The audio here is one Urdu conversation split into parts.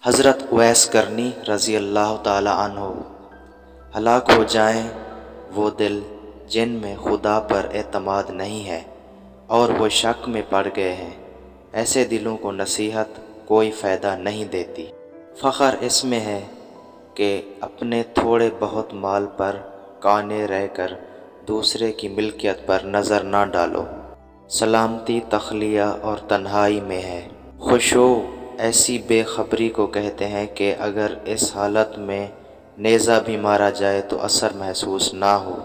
حضرت اویس کرنی رضی اللہ تعالی عنہ: ہلاک ہو جائیں وہ دل جن میں خدا پر اعتماد نہیں ہے اور وہ شک میں پڑ گئے ہیں، ایسے دلوں کو نصیحت کوئی فائدہ نہیں دیتی۔ فخر اس میں ہے کہ اپنے تھوڑے بہت مال پر قانے رہ کر دوسرے کی ملکیت پر نظر نہ ڈالو۔ سلامتی تخلیہ اور تنہائی میں ہے۔ خشوع ایسی بے خبری کو کہتے ہیں کہ اگر اس حالت میں نیزہ بھی مارا جائے تو اثر محسوس نہ ہو۔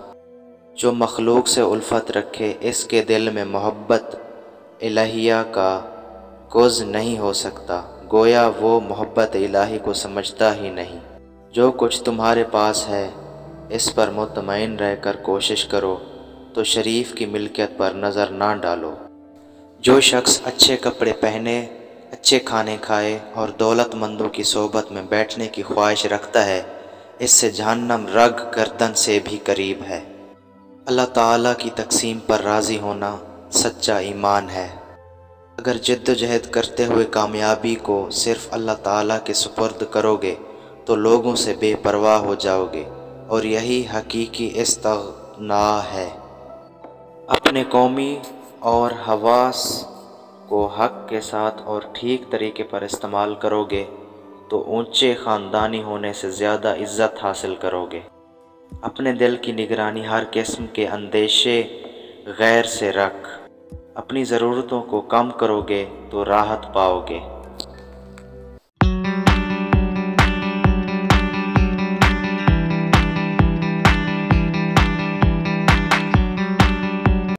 جو مخلوق سے الفت رکھے اس کے دل میں محبت الہیہ کا کُز نہیں ہو سکتا، گویا وہ محبت الہی کو سمجھتا ہی نہیں۔ جو کچھ تمہارے پاس ہے اس پر مطمئن رہ کر کوشش کرو تو شریف کی ملکیت پر نظر نہ ڈالو۔ جو شخص اچھے کپڑے پہنے، اچھے کھانے کھائے اور دولت مندوں کی صحبت میں بیٹھنے کی خواہش رکھتا ہے، اس سے جہنم رگ گردن سے بھی قریب ہے۔ اللہ تعالیٰ کی تقسیم پر راضی ہونا سچا ایمان ہے۔ اگر جد و جہد کرتے ہوئے کامیابی کو صرف اللہ تعالیٰ کے سپرد کرو گے تو لوگوں سے بے پرواہ ہو جاؤ گے، اور یہی حقیقی استغنا ہے۔ اپنے قومی اور حواس کو حق کے ساتھ اور ٹھیک طریقے پر استعمال کرو گے تو اونچے خاندانی ہونے سے زیادہ عزت حاصل کرو گے۔ اپنے دل کی نگرانی ہر قسم کے اندیشے غیر سے رکھ، اپنی ضرورتوں کو کم کرو گے تو راحت پاؤ گے۔